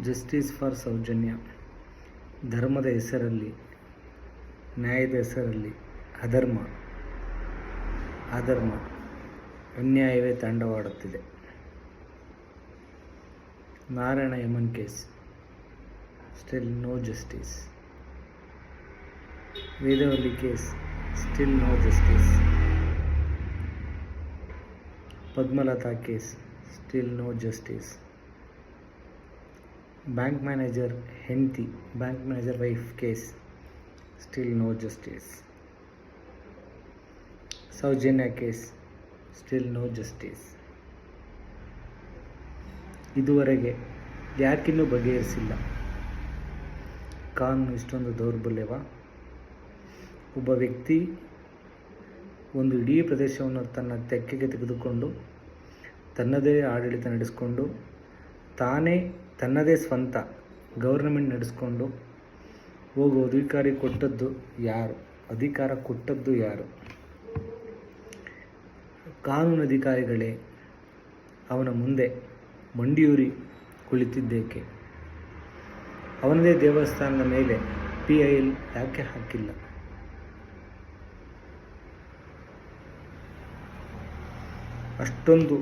Justice for Soujanya. ಧರ್ಮದ ಹೆಸರಲ್ಲಿ, ನ್ಯಾಯದ ಹೆಸರಲ್ಲಿ ಅಧರ್ಮ ಅನ್ಯಾಯವೇ ತಾಂಡವಾಡುತ್ತಿದೆ. ನಾರಾಯಣ ಯಮನ್ case, still no justice. Vedavalli case, still no justice. Padmalatha case, still no justice. Bank manager ಹೆಂಡತಿ, bank manager wife case, still no justice. Sowjanya case, still no justice. ಇದುವರೆಗೆ ಯಾಕಿನ್ನೂ ಬಗೆಹರಿಸಿಲ್ಲ? ಕಾನೂನು ಇಷ್ಟೊಂದು ದೌರ್ಬಲ್ಯವ? ಒಬ್ಬ ವ್ಯಕ್ತಿ ಒಂದು ಇಡೀ ಪ್ರದೇಶವನ್ನು ತನ್ನ ತೆಕ್ಕೆಗೆ ತೆಗೆದುಕೊಂಡು ತನ್ನದೇ ಆಡಳಿತ ನಡೆಸಿಕೊಂಡು ತನ್ನದೇ ಸ್ವಂತ ಗೌರ್ನಮೆಂಟ್ ನಡೆಸ್ಕೊಂಡು ಹೋಗೋ ಅಧಿಕಾರ ಕೊಟ್ಟದ್ದು ಯಾರು? ಕಾನೂನು ಅಧಿಕಾರಿಗಳೇ ಅವನ ಮುಂದೆ ಮಂಡಿಯೂರಿ ಕುಳಿತಿದ್ದೇಕೆ? ಅವನದೇ ದೇವಸ್ಥಾನದ ಮೇಲೆ PIL ಯಾಕೆ ಹಾಕಿಲ್ಲ? ಅಷ್ಟೊಂದು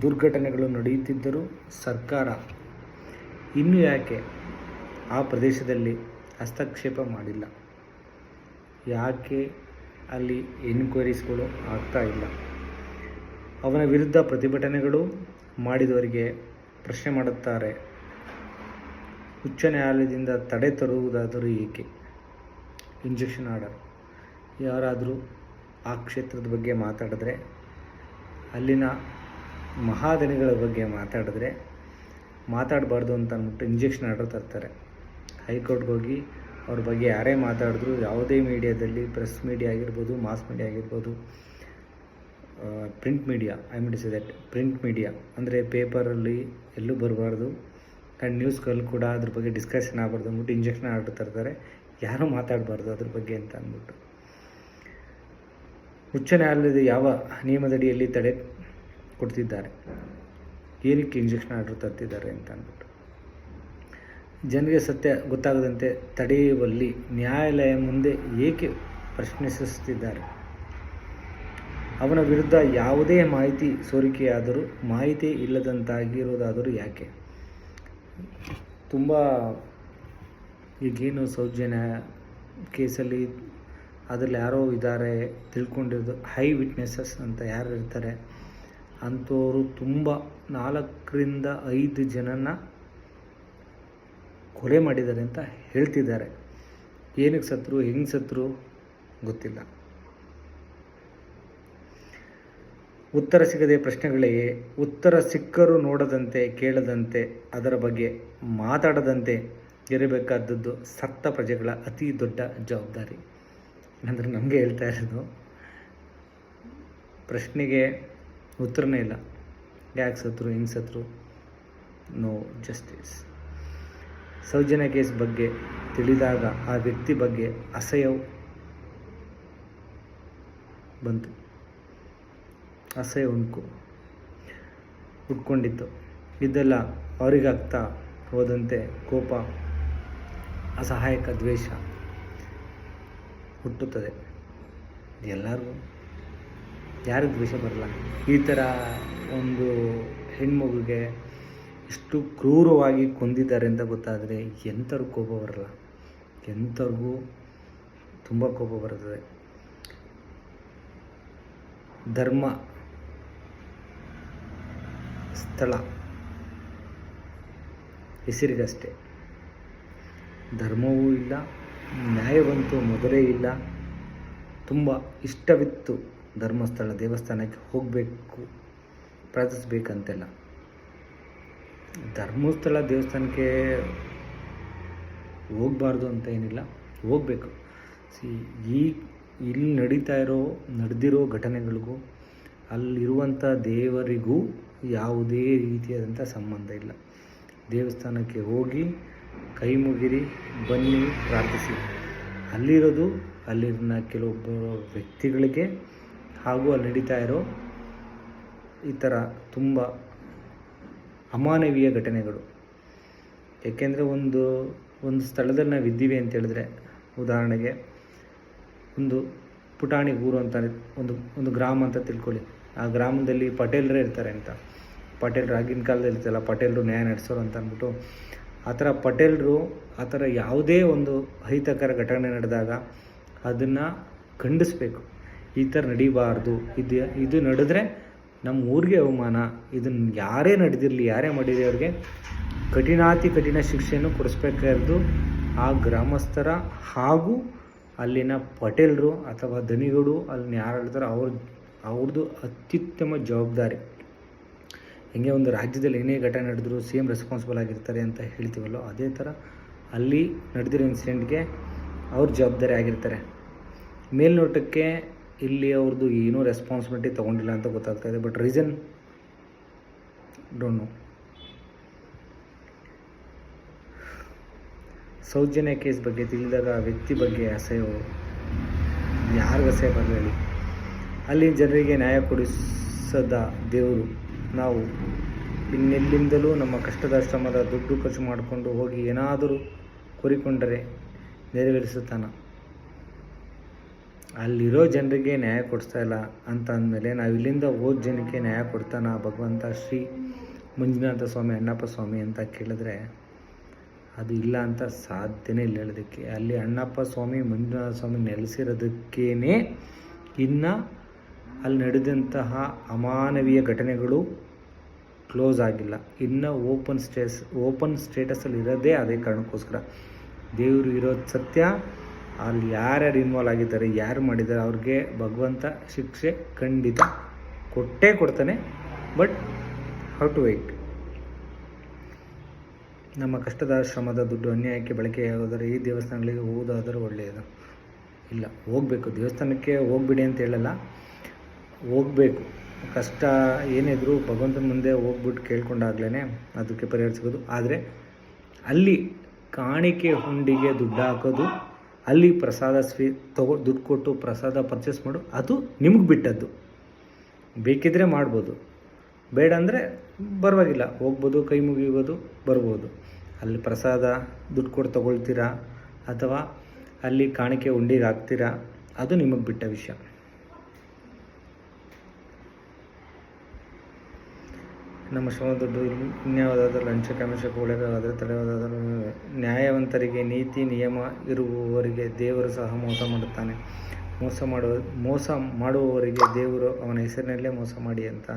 ದುರ್ಘಟನೆಗಳು ನಡೆಯುತ್ತಿದ್ದರೂ ಸರ್ಕಾರ ಇನ್ನೂ ಯಾಕೆ ಆ ಪ್ರದೇಶದಲ್ಲಿ ಹಸ್ತಕ್ಷೇಪ ಮಾಡಿಲ್ಲ? ಯಾಕೆ ಅಲ್ಲಿ ಎನ್ಕ್ವೈರೀಸ್ಗಳು ಆಗ್ತಾ ಇಲ್ಲ? ಅವನ ವಿರುದ್ಧ ಪ್ರತಿಭಟನೆಗಳು ಮಾಡಿದವರಿಗೆ ಪ್ರಶ್ನೆ ಮಾಡುತ್ತಾರೆ. ಉಚ್ಚ ನ್ಯಾಯಾಲಯದಿಂದ ತಡೆ ತರುವುದಾದರೂ ಏಕೆ? Injection order. ಯಾರಾದರೂ ಆ ಕ್ಷೇತ್ರದ ಬಗ್ಗೆ ಮಾತಾಡಿದ್ರೆ, ಅಲ್ಲಿನ ಮಹಾದನಿಗಳ ಬಗ್ಗೆ ಮಾತಾಡಬಾರ್ದು ಅಂತ ಅಂದ್ಬಿಟ್ಟು ಇಂಜೆಕ್ಷನ್ ಆರ್ಡರ್ ತರ್ತಾರೆ. ಹೈಕೋರ್ಟ್ಗೆ ಹೋಗಿ ಅವ್ರ ಬಗ್ಗೆ ಯಾರೇ ಮಾತಾಡಿದ್ರು, ಯಾವುದೇ ಮೀಡಿಯಾದಲ್ಲಿ, ಪ್ರೆಸ್ ಮೀಡಿಯಾ ಆಗಿರ್ಬೋದು, ಮಾಸ್ ಮೀಡಿಯಾ ಆಗಿರ್ಬೋದು, ಪ್ರಿಂಟ್ ಮೀಡಿಯಾ, ಪ್ರಿಂಟ್ ಮೀಡಿಯಾ ಅಂದರೆ ಪೇಪರಲ್ಲಿ ಎಲ್ಲೂ ಬರಬಾರ್ದು, ಆ್ಯಂಡ್ ನ್ಯೂಸ್ಗಳು ಕೂಡ ಅದ್ರ ಬಗ್ಗೆ ಡಿಸ್ಕಷನ್ ಆಗಬಾರ್ದು ಅಂದ್ಬಿಟ್ಟು ಇಂಜೆಕ್ಷನ್ ಆರ್ಡರ್ ತರ್ತಾರೆ. ಯಾರೂ ಮಾತಾಡಬಾರ್ದು ಅದ್ರ ಬಗ್ಗೆ ಅಂತ ಅಂದ್ಬಿಟ್ಟು. ಉಚ್ಚ ನ್ಯಾಯಾಲಯದ ಯಾವ ನಿಯಮದಡಿಯಲ್ಲಿ ತಡೆ ಕೊಡ್ತಿದ್ದಾರೆ? ಏನಕ್ಕೆ ಇಂಜೆಕ್ಷನ್ ಆರ್ಡರ್ ತರ್ತಿದ್ದಾರೆ ಅಂತ ಅಂದ್ಬಿಟ್ಟು. ಜನರಿಗೆ ಸತ್ಯ ಗೊತ್ತಾಗದಂತೆ ತಡೆಯುವಲ್ಲಿ ನ್ಯಾಯಾಲಯ ಮುಂದೆ ಏಕೆ ಪ್ರಶ್ನಿಸುತ್ತಿದ್ದಾರೆ? ಅವನ ವಿರುದ್ಧ ಯಾವುದೇ ಮಾಹಿತಿ ಸೋರಿಕೆಯಾದರೂ, ಮಾಹಿತಿ ಇಲ್ಲದಂತಾಗಿರೋದಾದರೂ ಯಾಕೆ? ತುಂಬ ಈಗೇನು ಸೌಜನ್ಯ ಕೇಸಲ್ಲಿ ಅದರಲ್ಲಿ ಯಾರೋ ಇದ್ದಾರೆ ತಿಳ್ಕೊಂಡಿರೋದು, ಹೈ ವಿಟ್ನೆಸಸ್ ಅಂತ ಯಾರು ಇರ್ತಾರೆ ಅಂಥವರು ತುಂಬ 4ರಿಂದ 5 ಜನನ ಕೊಲೆ ಮಾಡಿದ್ದಾರೆ ಅಂತ ಹೇಳ್ತಿದ್ದಾರೆ. ಏನಕ್ಕೆ ಸತ್ರು, ಹೆಂಗೆ ಸತ್ರು ಗೊತ್ತಿಲ್ಲ. ಉತ್ತರ ಸಿಗದೆ ಪ್ರಶ್ನೆಗಳಿಗೆ ಉತ್ತರ ಸಿಕ್ಕರೂ ನೋಡದಂತೆ, ಕೇಳದಂತೆ, ಅದರ ಬಗ್ಗೆ ಮಾತಾಡದಂತೆ ಇರಬೇಕಾದದ್ದು ಸತ್ತ ಪ್ರಜೆಗಳ ಅತಿ ದೊಡ್ಡ ಜವಾಬ್ದಾರಿ. ಅಂದರೆ ನಮಗೆ ಹೇಳ್ತಾ ಇರೋದು, ಪ್ರಶ್ನೆಗೆ ಉತ್ತರನೇ ಇಲ್ಲ. ಯಾಕೆ ಸತ್ರು, ಹೆಂಗೆ ಸತ್ರು? No justice. ಸೌಜನ್ಯ ಕೇಸ್ ಬಗ್ಗೆ ತಿಳಿದಾಗ ಆ ವ್ಯಕ್ತಿ ಬಗ್ಗೆ ಅಸಹ್ಯ ಬಂತು, ಅಸಹ್ಯ ಉಟ್ಕೊಂಡಿತ್ತು. ಇದೆಲ್ಲ ಅವರಿಗಾಗ್ತಾ ಹೋದಂತೆ ಕೋಪ, ಅಸಹಾಯಕ ದ್ವೇಷ ಹುಟ್ಟುತ್ತದೆ. ಎಲ್ಲರಿಗೂ ಯಾರಿಗೆ ದ್ವೇಷ ಬರಲ್ಲ? ಈ ಥರ ಒಂದು ಹೆಣ್ಮಗುಗೆ ಎಷ್ಟು ಕ್ರೂರವಾಗಿ ಕೊಂದಿದ್ದಾರೆ ಅಂತ ಗೊತ್ತಾದರೆ ಎಂಥವ್ರಿಗೂ ಕೋಪ ಬರಲ್ಲ? ಎಂಥವ್ರಿಗೂ ತುಂಬ ಕೋಪ ಬರ್ತದೆ. ಧರ್ಮ ಸ್ಥಳ ಹೆಸರಿಗಷ್ಟೇ, ಧರ್ಮವೂ ಇಲ್ಲ, ನ್ಯಾಯವಂತೂ ಮೊದಲೇ ಇಲ್ಲ. ತುಂಬ ಇಷ್ಟವಿತ್ತು ಧರ್ಮಸ್ಥಳ ದೇವಸ್ಥಾನಕ್ಕೆ ಹೋಗಬೇಕು, ಪ್ರಾರ್ಥಿಸ್ಬೇಕಂತೆಲ್ಲ. ಧರ್ಮಸ್ಥಳ ದೇವಸ್ಥಾನಕ್ಕೆ ಹೋಗಬಾರ್ದು ಅಂತ ಏನಿಲ್ಲ, ಹೋಗಬೇಕು. ಇಲ್ಲಿ ನಡೆದಿರೋ ಘಟನೆಗಳಿಗೂ ಅಲ್ಲಿರುವಂಥ ದೇವರಿಗೂ ಯಾವುದೇ ರೀತಿಯಾದಂಥ ಸಂಬಂಧ ಇಲ್ಲ. ದೇವಸ್ಥಾನಕ್ಕೆ ಹೋಗಿ ಕೈ ಮುಗಿರಿ, ಬನ್ನಿ, ಪ್ರಾರ್ಥಿಸಿ. ಅಲ್ಲಿನ ಕೆಲವೊಬ್ಬರು ವ್ಯಕ್ತಿಗಳಿಗೆ ಹಾಗೂ ಅಲ್ಲಿ ನಡೀತಾ ಇರೋ ಈ ಥರ ತುಂಬ ಅಮಾನವೀಯ ಘಟನೆಗಳು ಏಕೆಂದರೆ ಒಂದು ಸ್ಥಳದಲ್ಲಿ ನಾವು ಇದ್ದೀವಿ ಅಂತ ಹೇಳಿದ್ರೆ, ಉದಾಹರಣೆಗೆ ಒಂದು ಪುಟಾಣಿ ಊರು ಅಂತ ಒಂದು ಗ್ರಾಮ ಅಂತ ತಿಳ್ಕೊಳ್ಳಿ. ಆ ಗ್ರಾಮದಲ್ಲಿ ಪಟೇಲರೇ ಇರ್ತಾರೆ ಅಂತ. ಪಟೇಲರು ಆಗಿನ ಕಾಲದಲ್ಲಿ ಇರ್ತಲ್ಲ, ಪಟೇಲರು ನ್ಯಾಯ ನಡೆಸೋರು ಅಂತ ಅಂದ್ಬಿಟ್ಟು, ಆ ಥರ ಪಟೇಲರು ಆ ಥರ ಯಾವುದೇ ಒಂದು ಅಹಿತಕರ ಘಟನೆ ನಡೆದಾಗ ಅದನ್ನು ಖಂಡಿಸ್ಬೇಕು. ಈ ಥರ ನಡೀಬಾರ್ದು, ಇದು ನಡೆದ್ರೆ ನಮ್ಮ ಊರಿಗೆ ಅವಮಾನ, ಇದನ್ನು ಯಾರೇ ನಡೆದಿರಲಿ, ಯಾರೇ ಮಾಡಿದೆ ಅವ್ರಿಗೆ ಕಠಿಣಾತಿ ಕಠಿಣ ಶಿಕ್ಷೆಯನ್ನು ಕೊಡಿಸ್ಬೇಕಾಗಿರೋದು ಆ ಗ್ರಾಮಸ್ಥರ ಹಾಗೂ ಅಲ್ಲಿನ ಪಟೇಲರು ಅಥವಾ ಧನಿಗಳು ಅಲ್ಲಿ ಯಾರು ಹೇಳ್ತಾರೋ ಅವ್ರದ್ದು ಅತ್ಯುತ್ತಮ ಜವಾಬ್ದಾರಿ. ಹೆಂಗೆ ಒಂದು ರಾಜ್ಯದಲ್ಲಿ ಏನೇ ಘಟನೆ ನಡೆದರೂ CM ರೆಸ್ಪಾನ್ಸಿಬಲ್ ಆಗಿರ್ತಾರೆ ಅಂತ ಹೇಳ್ತೀವಲ್ಲೋ, ಅದೇ ಥರ ಅಲ್ಲಿ ನಡೆದಿರೋ ಇನ್ಸಿಡೆಂಟ್ಗೆ ಅವ್ರ ಜವಾಬ್ದಾರಿ ಆಗಿರ್ತಾರೆ. ಮೇಲ್ನೋಟಕ್ಕೆ ಇಲ್ಲಿ ಅವ್ರದ್ದು ಏನೂ ರೆಸ್ಪಾನ್ಸಿಬಿಲಿಟಿ ತೊಗೊಂಡಿಲ್ಲ ಅಂತ ಗೊತ್ತಾಗ್ತಾ ಇದೆ, but reason don't know. Sowjanya case ಬಗ್ಗೆ ತಿಳಿದಾಗ ಆ ವ್ಯಕ್ತಿ ಬಗ್ಗೆ ಅಸಹ್ಯ, ಯಾರಿಗೂ ಅಸಹ್ಯ ಬರಲಿ ಹೇಳಿ. ಅಲ್ಲಿ ಜನರಿಗೆ ನ್ಯಾಯ ಕೊಡಿಸದ ದೇವರು ನಾವು ಇನ್ನೆಲ್ಲಿಂದಲೂ ನಮ್ಮ ಕಷ್ಟದ ಶ್ರಮದ ದುಡ್ಡು ಖರ್ಚು ಮಾಡಿಕೊಂಡು ಹೋಗಿ ಏನಾದರೂ ಕೋರಿಕೊಂಡರೆ ನೆರವೇರಿಸುತ್ತಾನ. ಅಲ್ಲಿರೋ ಜನರಿಗೆ ನ್ಯಾಯ ಕೊಡಿಸ್ತಾ ಇಲ್ಲ ಅಂತ ಅಂದಮೇಲೆ ನಾವು ಇಲ್ಲಿಂದ ಹೋದ ಜನಕ್ಕೆ ನ್ಯಾಯ ಕೊಡ್ತಾನ ಭಗವಂತ ಶ್ರೀ ಮಂಜುನಾಥ ಸ್ವಾಮಿ, ಅಣ್ಣಪ್ಪ ಸ್ವಾಮಿ ಅಂತ ಕೇಳಿದ್ರೆ ಅದು ಇಲ್ಲ ಅಂತ ಸಾಧ್ಯನೇ ಇಲ್ಲ ಹೇಳೋದಕ್ಕೆ. ಅಲ್ಲಿ ಅಣ್ಣಪ್ಪ ಸ್ವಾಮಿ, ಮಂಜುನಾಥ ಸ್ವಾಮಿ ನೆಲೆಸಿರೋದಕ್ಕೇ ಇನ್ನು ಅಲ್ಲಿ ನಡೆದಂತಹ ಅಮಾನವೀಯ ಘಟನೆಗಳು ಕ್ಲೋಸ್ ಆಗಿಲ್ಲ. ಇನ್ನು ಓಪನ್ ಸ್ಟೇಟಸಲ್ಲಿ ಇರೋದೇ ಅದೇ ಕಾರಣಕ್ಕೋಸ್ಕರ. ದೇವರು ಇರೋದು ಸತ್ಯ. ಅಲ್ಲಿ ಯಾರ್ಯಾರು ಇನ್ವಾಲ್ವ್ ಆಗಿದ್ದಾರೆ, ಯಾರು ಮಾಡಿದ್ದಾರೆ, ಅವ್ರಿಗೆ ಭಗವಂತ ಶಿಕ್ಷೆ ಖಂಡಿತ ಕೊಟ್ಟೇ ಕೊಡ್ತಾನೆ. But how to wait. ನಮ್ಮ ಕಷ್ಟದ ಶ್ರಮದ ದುಡ್ಡು ಅನ್ಯಾಯಕ್ಕೆ ಬಳಕೆಯಾಗೋದರೆ ಈ ದೇವಸ್ಥಾನಗಳಿಗೆ ಹೋಗೋದಾದರೂ ಒಳ್ಳೆಯದು. ಇಲ್ಲ, ಹೋಗಬೇಕು, ದೇವಸ್ಥಾನಕ್ಕೆ ಹೋಗ್ಬಿಡಿ ಅಂತ ಹೇಳಲ್ಲ, ಹೋಗಬೇಕು. ಕಷ್ಟ ಏನಿದ್ರು ಭಗವಂತನ ಮುಂದೆ ಹೋಗ್ಬಿಟ್ಟು ಕೇಳ್ಕೊಂಡಾಗ್ಲೇ ಅದಕ್ಕೆ ಪರಿಹಾರ ಸಿಗೋದು. ಆದರೆ ಅಲ್ಲಿ ಕಾಣಿಕೆ ಹುಂಡಿಗೆ ದುಡ್ಡು ಹಾಕೋದು, ಅಲ್ಲಿ ಪ್ರಸಾದ ದುಡ್ಡು ಕೊಟ್ಟು ಪ್ರಸಾದ ಪರ್ಚೇಸ್ ಮಾಡು, ಅದು ನಿಮಗೆ ಬಿಟ್ಟದ್ದು. ಬೇಕಿದ್ದರೆ ಮಾಡ್ಬೋದು, ಬೇಡ ಅಂದರೆ ಪರವಾಗಿಲ್ಲ, ಹೋಗ್ಬೋದು, ಕೈ ಮುಗಿಬೋದು, ಬರ್ಬೋದು. ಅಲ್ಲಿ ಪ್ರಸಾದ ದುಡ್ಡು ಕೊಟ್ಟು ತೊಗೊಳ್ತೀರಾ ಅಥವಾ ಅಲ್ಲಿ ಕಾಣಿಕೆ ಉಂಡಿಗೆ ಹಾಕ್ತೀರಾ, ಅದು ನಿಮಗೆ ಬಿಟ್ಟ ವಿಷಯ. ನಮ್ಮ ಶ್ರಮ ದುಡ್ಡು ಇನ್ಯಾವುದಾದ್ರೂ ಲಂಚ ಕಮಿಷಕ್ಕೆ ಒಳಗಾದರೆ ತಡೆಯೋದಾದರೂ ನ್ಯಾಯವಂತರಿಗೆ ನೀತಿ ನಿಯಮ ಇರುವವರಿಗೆ ದೇವರು ಸಹ ಮೋಸ ಮಾಡುತ್ತಾನೆ. ಮೋಸ ಮಾಡುವವರಿಗೆ ದೇವರು ಅವನ ಹೆಸರಿನಲ್ಲೇ ಮೋಸ ಮಾಡಿ ಅಂತ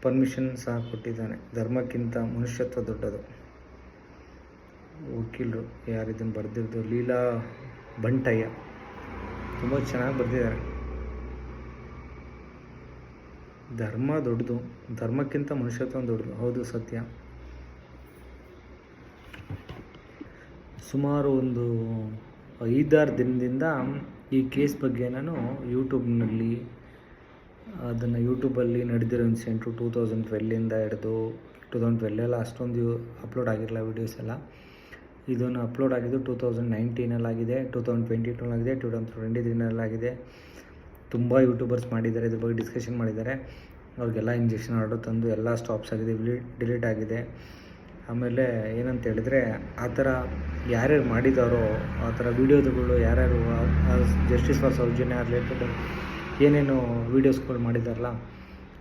ಪರ್ಮಿಷನ್ ಸಹ ಕೊಟ್ಟಿದ್ದಾನೆ. ಧರ್ಮಕ್ಕಿಂತ ಮನುಷ್ಯತ್ವ ದೊಡ್ಡದು. ವಕೀಲರು ಯಾರಿದನ್ನು ಬರೆದಿದ್ದು ಲೀಲಾ ಬಂಟಯ್ಯ, ತುಂಬ ಚೆನ್ನಾಗಿ ಬರೆದಿದ್ದಾರೆ. ಧರ್ಮ ದೊಡ್ಡದು, ಧರ್ಮಕ್ಕಿಂತ ಮನುಷ್ಯತ್ವ ದೊಡ್ಡದು. ಹೌದು, ಸತ್ಯ. ಸುಮಾರು ಒಂದು 5-6 ದಿನದಿಂದ ಈ ಕೇಸ್ ಬಗ್ಗೆ ನಾನು ಯೂಟ್ಯೂಬಲ್ಲಿ ನಡೆದಿರೋ ಇನ್ಸಿಡೆಂಟು 2012ಇಂದ ಹಿಡಿದು 2012 ಅಷ್ಟೊಂದು ಅಪ್ಲೋಡ್ ಆಗಿರಲ್ಲ ವೀಡಿಯೋಸ್ ಎಲ್ಲ. ಇದನ್ನು ಅಪ್ಲೋಡ್ ಆಗಿದ್ದು 2019 2022 2023 ತುಂಬ ಯೂಟ್ಯೂಬರ್ಸ್ ಮಾಡಿದ್ದಾರೆ, ಇದ್ರ ಬಗ್ಗೆ ಡಿಸ್ಕಷನ್ ಮಾಡಿದ್ದಾರೆ. ಅವ್ರಿಗೆಲ್ಲ ಇಂಜೆಕ್ಷನ್ ಆರ್ಡರ್ ತಂದು ಎಲ್ಲ ಸ್ಟಾಪ್ಸ್ ಆಗಿದೆ, ಡಿಲೀಟ್ ಆಗಿದೆ. ಆಮೇಲೆ ಏನಂತ ಹೇಳಿದ್ರೆ, ಆ ಥರ ಯಾರ್ಯಾರು ಮಾಡಿದಾರೋ ಆ ಥರ ವೀಡಿಯೋಗಳು ಯಾರ್ಯಾರು ಜಸ್ಟಿಸ್ ಫಾರ್ ಸೌಜನ್ಯ ರಿಲೇಟೆಡ್ ಏನೇನು ವೀಡಿಯೋಸ್ಗಳು ಮಾಡಿದಾರಲ್ಲ,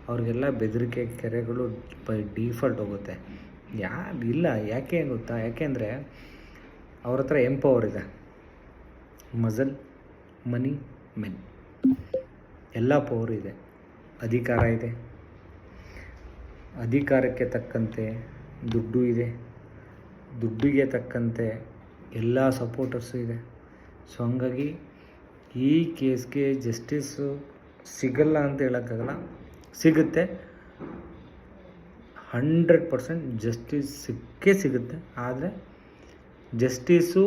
ಅವ್ರಿಗೆಲ್ಲ ಬೆದರಿಕೆ ಕೆರೆಗಳು ಬೈ ಡಿಫಾಲ್ಟ್ ಹೋಗುತ್ತೆ. ಯಾಕೆ ಗೊತ್ತಾ? ಯಾಕೆಂದರೆ ಅವ್ರ ಹತ್ರ ಎಂಪವರ್ ಇದೆ, ಮಜಲ್, ಮನಿ, ಮೆನ್, ಎಲ್ಲ ಪವರ್ ಇದೆ, ಅಧಿಕಾರ ಇದೆ, ಅಧಿಕಾರಕ್ಕೆ ತಕ್ಕಂತೆ ದುಡ್ಡು ಇದೆ, ದುಡ್ಡಿಗೆ ತಕ್ಕಂತೆ ಎಲ್ಲ ಸಪೋರ್ಟರ್ಸು ಇದೆ. ಸೊ ಹಂಗಾಗಿ ಈ ಕೇಸ್ಗೆ ಜಸ್ಟಿಸ್ಸು ಸಿಗಲ್ಲ ಅಂತ ಹೇಳೋಕ್ಕಾಗಲ್ಲ, ಸಿಗುತ್ತೆ. 100% ಜಸ್ಟಿಸ್ ಸಿಗುತ್ತೆ. ಆದರೆ ಜಸ್ಟಿಸು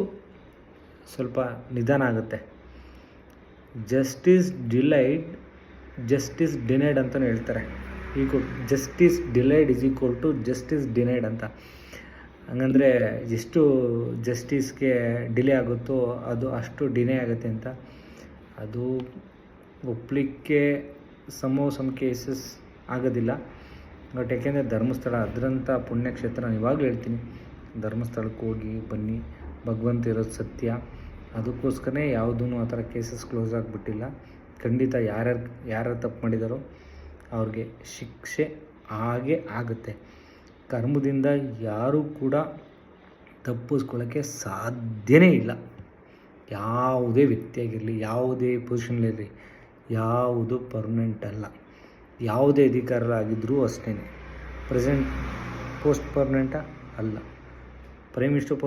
ಸ್ವಲ್ಪ ನಿಧಾನ ಆಗುತ್ತೆ. ಜಸ್ಟಿಸ್ ಡಿನೈಡ್ ಅಂತಲೂ ಹೇಳ್ತಾರೆ. Justice delayed is equal to justice denied ಅಂತ. ಹಂಗಂದರೆ ಎಷ್ಟು ಜಸ್ಟಿಸ್ಗೆ ಡಿಲೇ ಆಗುತ್ತೋ ಅದು ಅಷ್ಟು ಡಿನೇ ಆಗುತ್ತೆ ಅಂತ. ಅದು ಒಪ್ಪಲಿಕ್ಕೆ ಸಮ್ ಕೇಸಸ್ ಆಗೋದಿಲ್ಲ. ಬಟ್ ಯಾಕೆಂದರೆ ಧರ್ಮಸ್ಥಳ ಅದರಂಥ ಪುಣ್ಯಕ್ಷೇತ್ರ, ನಾನು ಇವಾಗಲೂ ಹೇಳ್ತೀನಿ, ಧರ್ಮಸ್ಥಳಕ್ಕೆ ಹೋಗಿ ಬನ್ನಿ, ಭಗವಂತ ಇರೋದು ಸತ್ಯ. ಅದಕ್ಕೋಸ್ಕರನೇ ಯಾವುದೂ ಆ ಥರ ಕೇಸಸ್ ಕ್ಲೋಸ್ ಆಗಿಬಿಟ್ಟಿಲ್ಲ. ಖಂಡಿತ ಯಾರ್ಯಾರು ತಪ್ಪು ಮಾಡಿದಾರೋ ಅವ್ರಿಗೆ ಶಿಕ್ಷೆ ಆಗೇ ಆಗುತ್ತೆ. ಕರ್ಮದಿಂದ ಯಾರೂ ಕೂಡ ತಪ್ಪಿಸ್ಕೊಳ್ಳೋಕ್ಕೆ ಸಾಧ್ಯವೇ ಇಲ್ಲ. ಯಾವುದೇ ವ್ಯಕ್ತಿಯಾಗಿರಲಿ, ಯಾವುದೇ ಪೊಸಿಷನ್ಲಿರಲಿ, ಯಾವುದು ಪರ್ಮನೆಂಟ್ ಅಲ್ಲ. ಯಾವುದೇ ಅಧಿಕಾರ ಆಗಿದ್ದರೂ ಅಷ್ಟೇ. ಪ್ರೆಸೆಂಟ್ ಪೋಸ್ಟ್ ಪರ್ಮನೆಂಟಾ? ಅಲ್ಲ. ಪ್ರೈಮ್ ಮಿನಿಸ್ಟರ್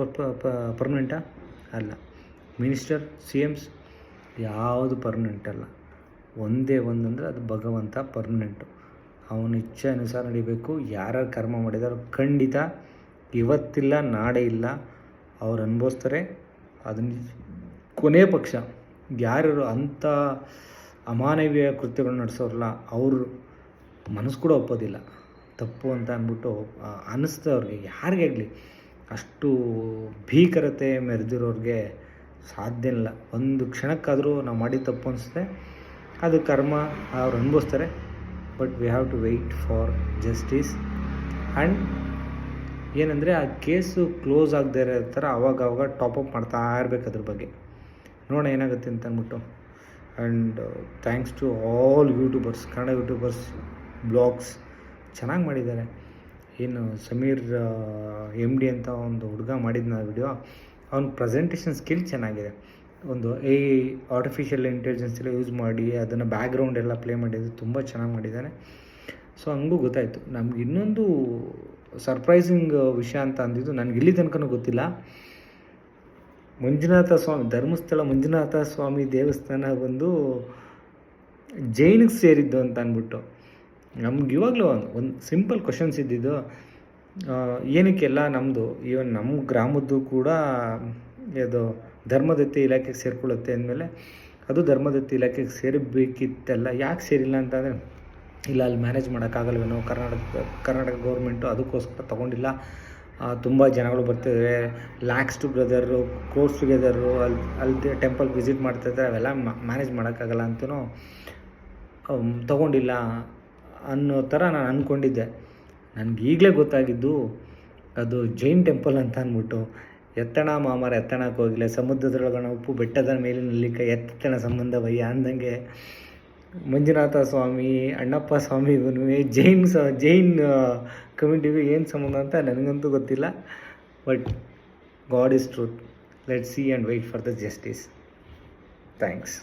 ಪರ್ಮನೆಂಟಾ? ಅಲ್ಲ. ಮಿನಿಸ್ಟರ್, CMs ಯಾವುದು ಪರ್ಮನೆಂಟ್ ಅಲ್ಲ. ಒಂದೇ ಒಂದಂದರೆ ಅದು ಭಗವಂತ ಪರ್ಮನೆಂಟು. ಅವನ ಇಚ್ಛೆ ಅನುಸಾರ ನಡಿಬೇಕು. ಯಾರ್ಯಾರು ಕರ್ಮ ಮಾಡಿದಾರೋ ಖಂಡಿತ ಇವತ್ತಿಲ್ಲ ನಾಳೆ ಇಲ್ಲ ಅವ್ರು ಅನುಭವಿಸ್ತಾರೆ. ಅದನ್ನ ಕೊನೆ ಪಕ್ಷ ಯಾರ್ಯಾರು ಅಂಥ ಅಮಾನವೀಯ ಕೃತ್ಯಗಳನ್ನ ನಡೆಸೋರಲ್ಲ ಅವರು ಮನಸ್ಸು ಕೂಡ ಒಪ್ಪೋದಿಲ್ಲ ತಪ್ಪು ಅಂತ ಅಂದ್ಬಿಟ್ಟು ಅನ್ನಿಸ್ತದೆ ಅವ್ರಿಗೆ. ಯಾರಿಗೇ ಆಗಲಿ ಅಷ್ಟು ಭೀಕರತೆ ಮೆರೆದಿರೋರಿಗೆ ಸಾಧ್ಯ ಇಲ್ಲ. ಒಂದು ಕ್ಷಣಕ್ಕಾದರೂ ನಾವು ಮಾಡಿದ ತಪ್ಪು ಅನಿಸುತ್ತೆ, ಅದು ಕರ್ಮ, ಅವ್ರು ಅನುಭವಿಸ್ತಾರೆ. But we have to wait for justice. And ಏನಂದರೆ ಆ ಕೇಸು ಕ್ಲೋಸ್ ಆಗದೇ ಇರೋ ಥರ ಅವಾಗ ಟಾಪಪ್ ಮಾಡ್ತಾ ಇರಬೇಕು ಅದ್ರ ಬಗ್ಗೆ. ನೋಡೋಣ ಏನಾಗುತ್ತೆ ಅಂತ ಅಂದ್ಬಿಟ್ಟು. And thanks to all YouTubers, Kannada YouTubers, blogs ಚೆನ್ನಾಗಿ ಮಾಡಿದ್ದಾರೆ. ಏನು ಸಮೀರ್ MD ಅಂತ ಒಂದು ಹುಡುಗ ಮಾಡಿದ್ನ ವಿಡಿಯೋ, ಅವ್ನ ಪ್ರೆಸೆಂಟೇಷನ್ ಸ್ಕಿಲ್ ಚೆನ್ನಾಗಿದೆ. ಒಂದು ಆರ್ಟಿಫಿಷಿಯಲ್ ಇಂಟೆಲಿಜೆನ್ಸ್ ಎಲ್ಲ ಯೂಸ್ ಮಾಡಿ ಅದನ್ನು ಬ್ಯಾಕ್ಗ್ರೌಂಡ್ ಎಲ್ಲ ಪ್ಲೇ ಮಾಡಿದ್ದು ತುಂಬ ಚೆನ್ನಾಗಿ ಮಾಡಿದ್ದಾನೆ. ಸೊ ಹಂಗೂ ಗೊತ್ತಾಯಿತು. ನಮ್ಗೆ ಇನ್ನೊಂದು ಸರ್ಪ್ರೈಸಿಂಗ್ ವಿಷಯ ಅಂತ ಅಂದಿದ್ದು ನನಗೆ ಇಲ್ಲಿ ತನಕನೂ ಗೊತ್ತಿಲ್ಲ. ಮಂಜುನಾಥ ಸ್ವಾಮಿ, ಧರ್ಮಸ್ಥಳ ಮಂಜುನಾಥ ಸ್ವಾಮಿ ದೇವಸ್ಥಾನ ಬಂದು ಜೈನಿಗೆ ಸೇರಿದ್ದು ಅಂತ ಅಂದ್ಬಿಟ್ಟು ನಮ್ಗೆ ಇವಾಗಲೂ ಒಂದು ಸಿಂಪಲ್ ಕ್ವಶನ್ಸ್ ಇದ್ದಿದ್ದು, ಏನಕ್ಕೆಲ್ಲ ನಮ್ಮದು ಈವನ್ ನಮ್ಮ ಗ್ರಾಮದ್ದು ಕೂಡ ಇದು ಧರ್ಮದತ್ತಿ ಇಲಾಖೆಗೆ ಸೇರಿಕೊಳ್ಳುತ್ತೆ ಅಂದಮೇಲೆ ಅದು ಧರ್ಮದತ್ತಿ ಇಲಾಖೆಗೆ ಸೇರಬೇಕಿತ್ತಲ್ಲ, ಯಾಕೆ ಸೇರಿಲ್ಲ ಅಂತಂದರೆ ಇಲ್ಲ ಅಲ್ಲಿ ಮ್ಯಾನೇಜ್ ಮಾಡೋಕ್ಕಾಗಲ್ವೇನೋ, ಕರ್ನಾಟಕ ಗೌರ್ಮೆಂಟು ಅದಕ್ಕೋಸ್ಕರ ತೊಗೊಂಡಿಲ್ಲ. ತುಂಬ ಜನಗಳು ಬರ್ತಿದ್ದಾರೆ, ಲ್ಯಾಕ್ಸ್ ಟುಗೆದರು, ಕ್ರೋರ್ಸ್ ಟುಗೆದರು, ಅಲ್ಲಿ ಟೆಂಪಲ್ ವಿಸಿಟ್ ಮಾಡ್ತಾಯಿದ್ದಾರೆ, ಅವೆಲ್ಲ ಮ್ಯಾನೇಜ್ ಮಾಡೋಕ್ಕಾಗಲ್ಲ ಅಂತಲೂ ತೊಗೊಂಡಿಲ್ಲ ಅನ್ನೋ ಥರ ನಾನು ಅಂದ್ಕೊಂಡಿದ್ದೆ. ನನಗೆ ಈಗಲೇ ಗೊತ್ತಾಗಿದ್ದು ಅದು ಜೈನ್ ಟೆಂಪಲ್ ಅಂತ ಅಂದ್ಬಿಟ್ಟು. ಎತ್ತಣ ಮಾಮರ ಎತ್ತಣಕ್ಕೆ ಹೋಗಿಲ್ಲ, ಸಮುದ್ರದೊಳಗಣ ಉಪ್ಪು, ಬೆಟ್ಟದ ಮೇಲಿನಲ್ಲಿ ಎತ್ತಣ ಸಂಬಂಧವಯ್ಯ ಅಂದಂಗೆ ಮಂಜುನಾಥ ಸ್ವಾಮಿ, ಅಣ್ಣಪ್ಪ ಸ್ವಾಮಿಗೂ ಜೈನ್ ಕಮ್ಯುನಿಟಿಗೂ ಏನು ಸಂಬಂಧ ಅಂತ ನನಗಂತೂ ಗೊತ್ತಿಲ್ಲ. But god is truth. Let's see and wait for the justice. Thanks.